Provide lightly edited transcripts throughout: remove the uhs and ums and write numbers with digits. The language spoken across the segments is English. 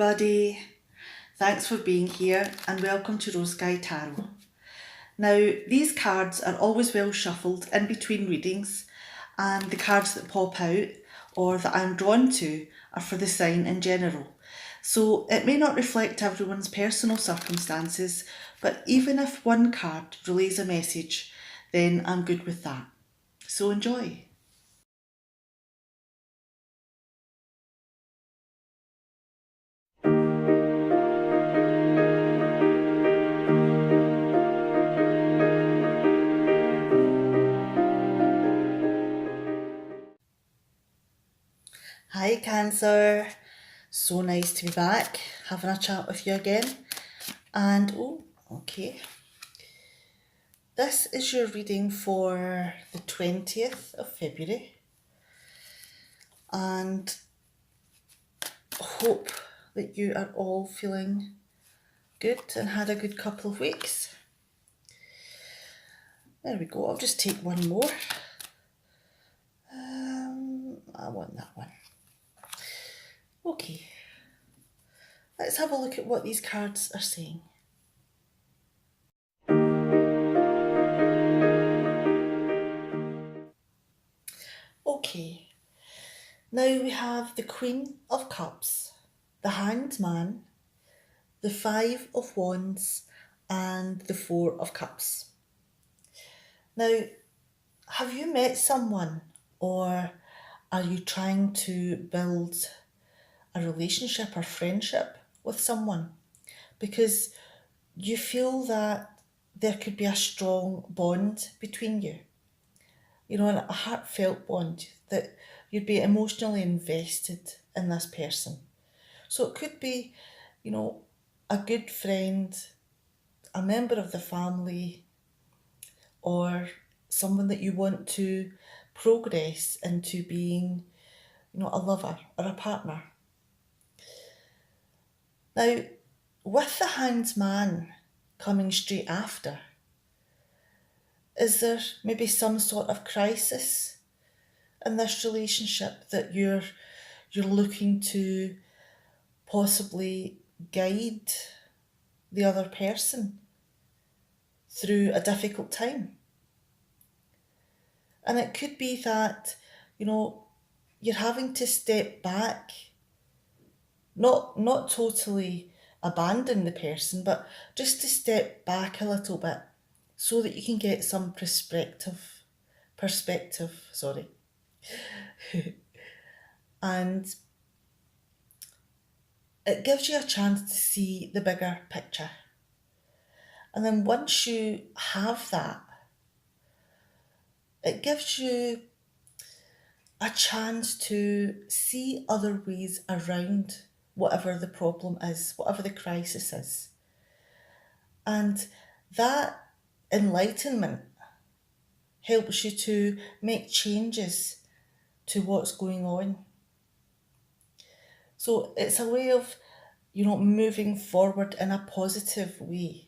everybody. Thanks for being here and welcome to Rose Sky Tarot. Now, these cards are always well shuffled in between readings, and the cards that pop out or that I'm drawn to are for the sign in general. So it may not reflect everyone's personal circumstances, but even if one card relays a message, then I'm good with that. So enjoy. Hi Cancer, so nice to be back, having a chat with you again. And this is your reading for the 20th of February, and hope that you are all feeling good and had a good couple of weeks. There we go, I'll just take one more. I want that one. Okay, let's have a look at what these cards are saying. Okay, now we have the Queen of Cups, the Hanged Man, the Five of Wands, and the Four of Cups. Now, have you met someone, or are you trying to build a relationship or friendship with someone? Because you feel that there could be a strong bond between you, a heartfelt bond, that you'd be emotionally invested in this person. So it could be, a good friend, a member of the family, or someone that you want to progress into being, a lover or a partner. Now, with the Hanged Man coming straight after, is there maybe some sort of crisis in this relationship that you're looking to possibly guide the other person through a difficult time? And it could be that, you're having to step back, not totally abandon the person, but just to step back a little bit so that you can get some perspective, sorry. And it gives you a chance to see the bigger picture. And then once you have that, it gives you a chance to see other ways around whatever the problem is, whatever the crisis is. And that enlightenment helps you to make changes to what's going on. So it's a way of, moving forward in a positive way.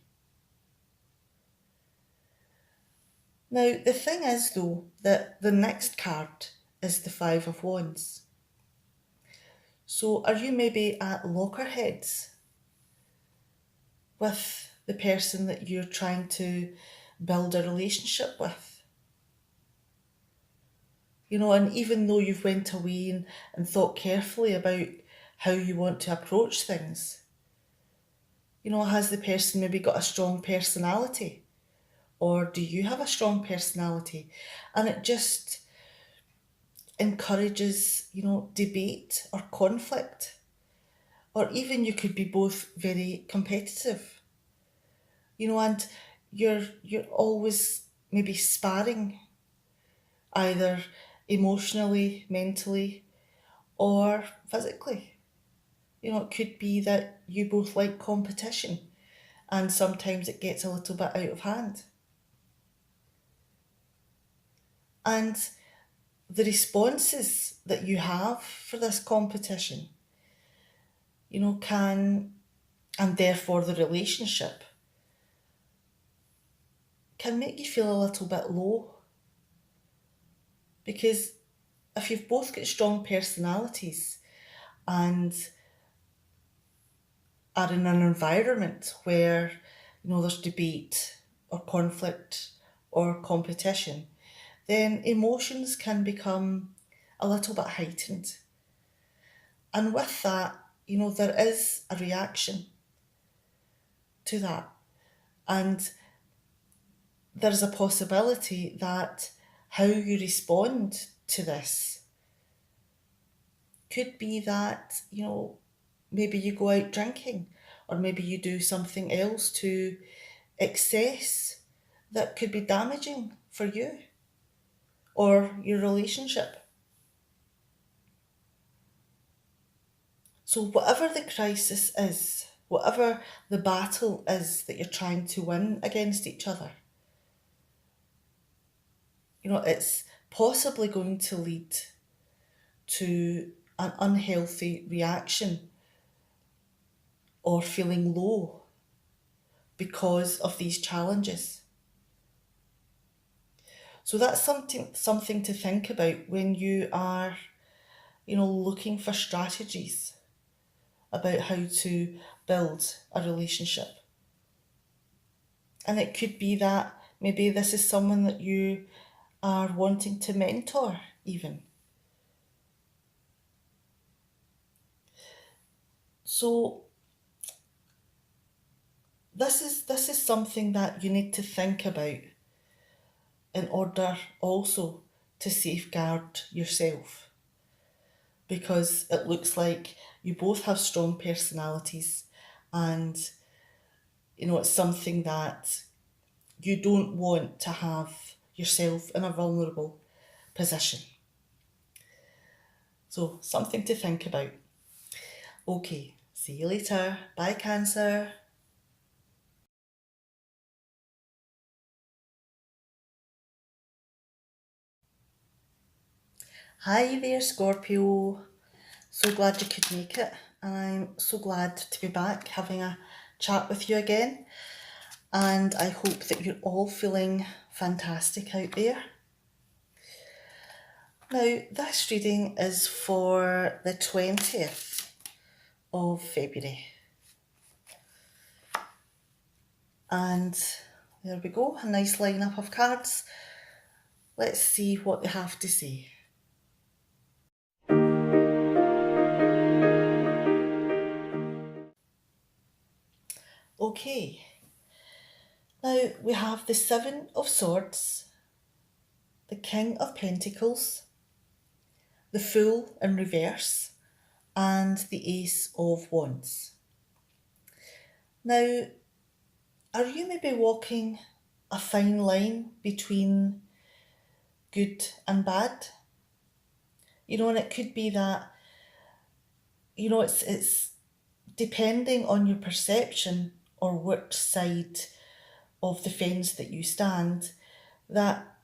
Now, the thing is, though, that the next card is the Five of Wands. So are you maybe at loggerheads with the person that you're trying to build a relationship with? And even though you've went away and thought carefully about how you want to approach things, has the person maybe got a strong personality? Or do you have a strong personality? And it just encourages, debate or conflict. Or even you could be both very competitive, and you're always maybe sparring, either emotionally, mentally, or physically. It could be that you both like competition, and sometimes it gets a little bit out of hand. And the responses that you have for this competition, and therefore the relationship, can make you feel a little bit low. Because if you've both got strong personalities and are in an environment where, there's debate or conflict or competition, then emotions can become a little bit heightened. And with that, there is a reaction to that. And there's a possibility that how you respond to this could be that, maybe you go out drinking or maybe you do something else to excess that could be damaging for you or your relationship. So, whatever the crisis is, whatever the battle is that you're trying to win against each other, it's possibly going to lead to an unhealthy reaction or feeling low because of these challenges. So that's something to think about when you are, looking for strategies about how to build a relationship. And it could be that maybe this is someone that you are wanting to mentor even. So this is something that you need to think about in order also to safeguard yourself, because it looks like you both have strong personalities, and it's something that you don't want to have yourself in a vulnerable position. So something to think about. Okay, see you later. Bye, Cancer. Hi there, Scorpio. So glad you could make it. And I'm so glad to be back having a chat with you again. And I hope that you're all feeling fantastic out there. Now, this reading is for the 20th of February. And there we go, a nice lineup of cards. Let's see what they have to say. Okay, now we have the Seven of Swords, the King of Pentacles, the Fool in reverse, and the Ace of Wands. Now, are you maybe walking a fine line between good and bad? And it could be that, it's depending on your perception or which side of the fence that you stand, that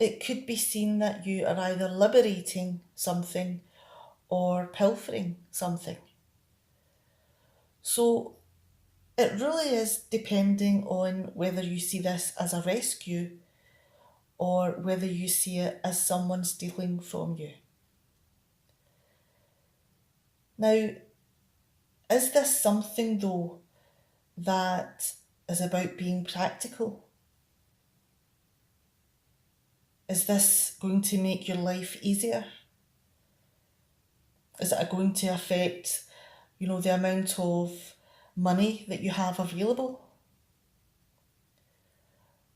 it could be seen that you are either liberating something or pilfering something. So it really is depending on whether you see this as a rescue or whether you see it as someone stealing from you. Now, is this something though that is about being practical? Is this going to make your life easier? Is it going to affect, the amount of money that you have available?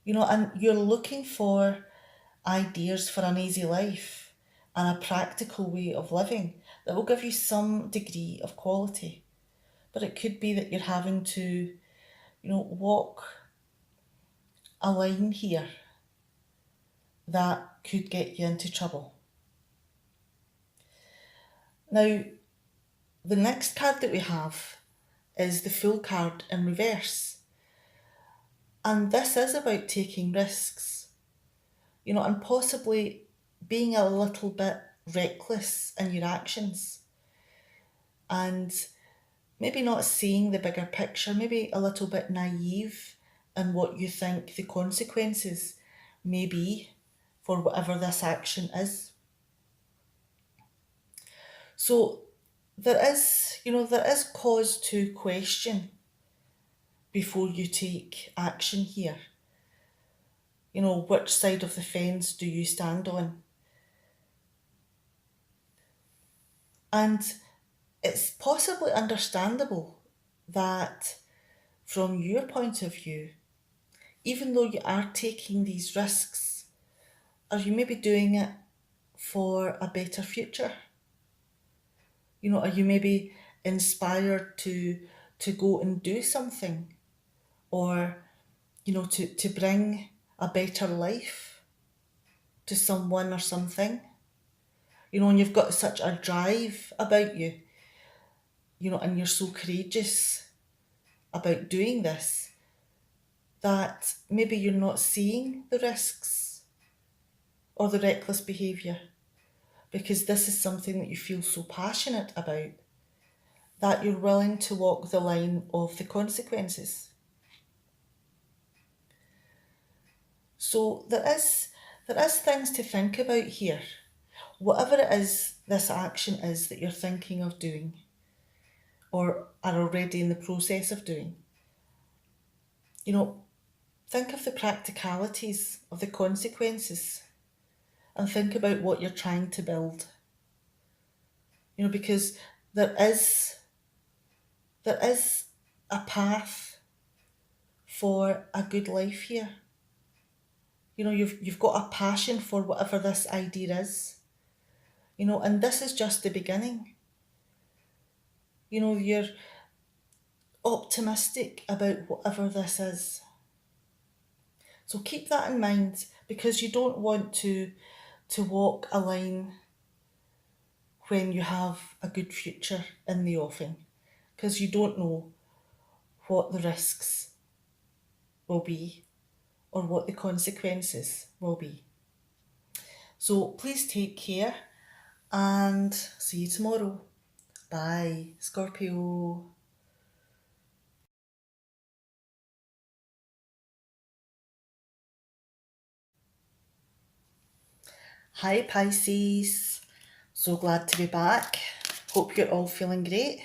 And you're looking for ideas for an easy life and a practical way of living that will give you some degree of quality. But it could be that you're having to, walk a line here that could get you into trouble. Now, the next card that we have is the Fool card in reverse. And this is about taking risks, and possibly being a little bit reckless in your actions and maybe not seeing the bigger picture, maybe a little bit naive in what you think the consequences may be for whatever this action is. So there is cause to question before you take action here. Which side of the fence do you stand on? And it's possibly understandable that from your point of view, even though you are taking these risks, are you maybe doing it for a better future? Are you maybe inspired to go and do something, or to bring a better life to someone or something? And you've got such a drive about you, and you're so courageous about doing this that maybe you're not seeing the risks or the reckless behaviour, because this is something that you feel so passionate about that you're willing to walk the line of the consequences. So there is things to think about here. Whatever it is this action is that you're thinking of doing or are already in the process of doing, you know, think of the practicalities of the consequences and think about what you're trying to build. Because there is there is a path for a good life here. You've got a passion for whatever this idea is. And this is just the beginning. You're optimistic about whatever this is. So keep that in mind, because you don't want to walk a line when you have a good future in the offing, because you don't know what the risks will be or what the consequences will be. So please take care and see you tomorrow. Bye, Scorpio. Hi, Pisces. So glad to be back. Hope you're all feeling great.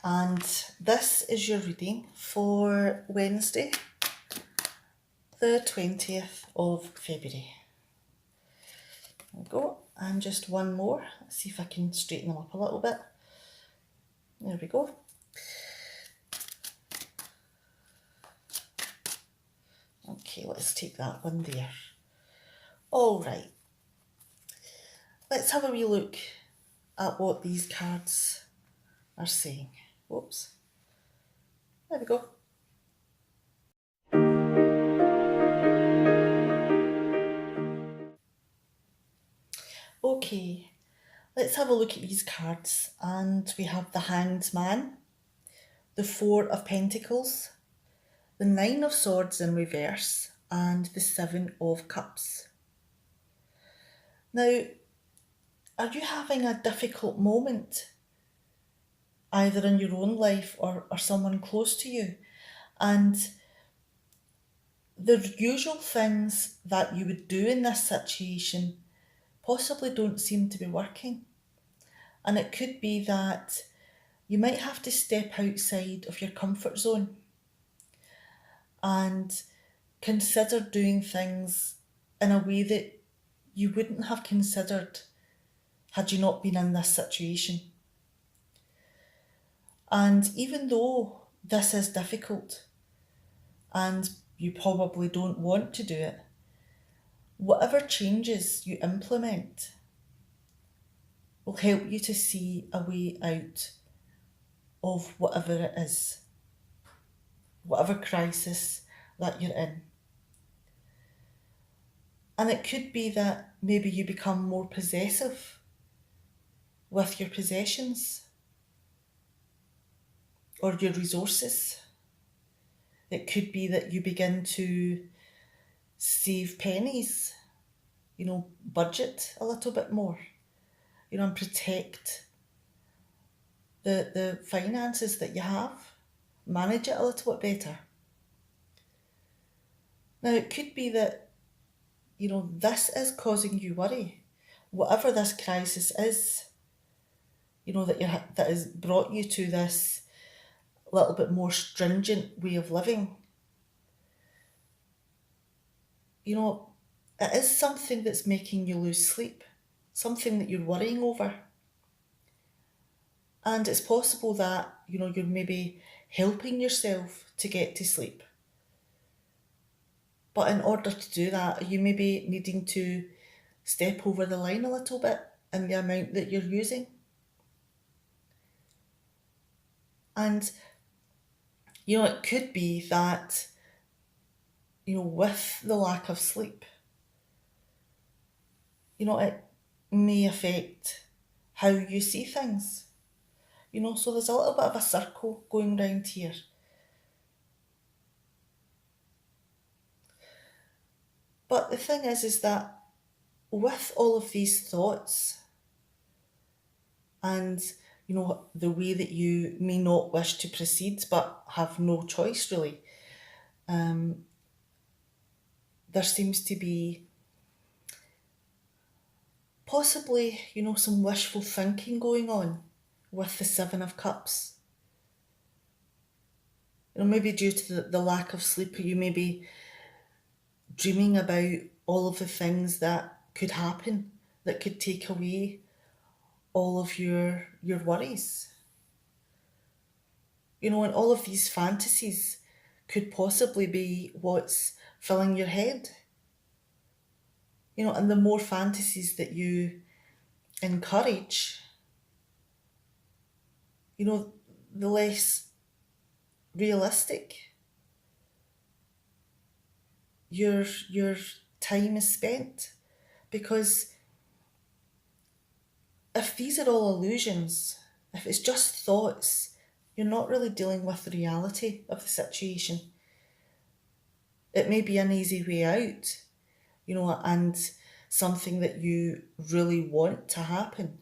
And this is your reading for Wednesday, the 20th of February. There we go. And just one more. Let's see if I can straighten them up a little bit. There we go. Okay, let's take that one there. All right. Let's have a wee look at what these cards are saying. Whoops. There we go. Okay, let's have a look at these cards. And we have the Hanged Man, the Four of Pentacles, the Nine of Swords in reverse, and the Seven of Cups. Now, are you having a difficult moment, either in your own life or someone close to you? And the usual things that you would do in this situation possibly don't seem to be working. And it could be that you might have to step outside of your comfort zone and consider doing things in a way that you wouldn't have considered had you not been in this situation. And even though this is difficult and you probably don't want to do it, whatever changes you implement will help you to see a way out of whatever it is, whatever crisis that you're in. And it could be that maybe you become more possessive with your possessions or your resources. It could be that you begin to save pennies, budget a little bit more, and protect the finances that you have, manage it a little bit better. Now, it could be that, this is causing you worry. Whatever this crisis is, that has brought you to this little bit more stringent way of living. It is something that's making you lose sleep, something that you're worrying over. And it's possible that, you're maybe helping yourself to get to sleep. But in order to do that, you may be needing to step over the line a little bit in the amount that you're using. And, it could be that, with the lack of sleep, it may affect how you see things. So there's a little bit of a circle going round here. But the thing is that with all of these thoughts and, the way that you may not wish to proceed but have no choice really, there seems to be possibly, some wishful thinking going on with the Seven of Cups. Maybe due to the lack of sleep, you may be dreaming about all of the things that could happen, that could take away all of your worries. And all of these fantasies could possibly be what's filling your head. And the more fantasies that you encourage, the less realistic your time is spent. Because if these are all illusions, if it's just thoughts, you're not really dealing with the reality of the situation. It may be an easy way out, and something that you really want to happen.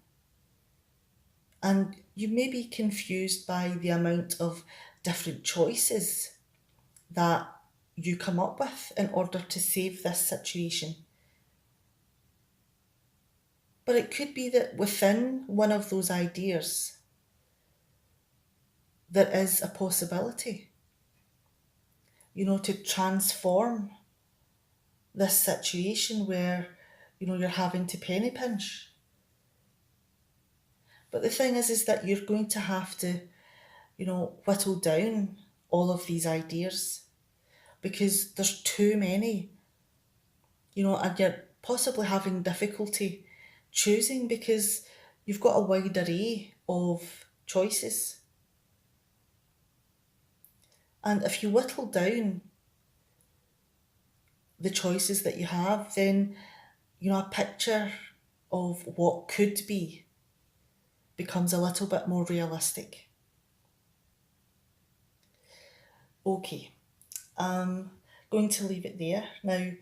And you may be confused by the amount of different choices that you come up with in order to save this situation. But it could be that within one of those ideas, there is a possibility, to transform this situation where, you're having to penny pinch. But the thing is that you're going to have to, whittle down all of these ideas because there's too many, and you're possibly having difficulty choosing because you've got a wide array of choices. And if you whittle down the choices that you have, then, a picture of what could be becomes a little bit more realistic. Okay, I'm going to leave it there. Now,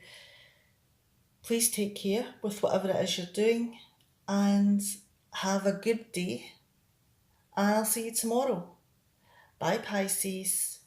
please take care with whatever it is you're doing and have a good day. And I'll see you tomorrow. Bye, Pisces.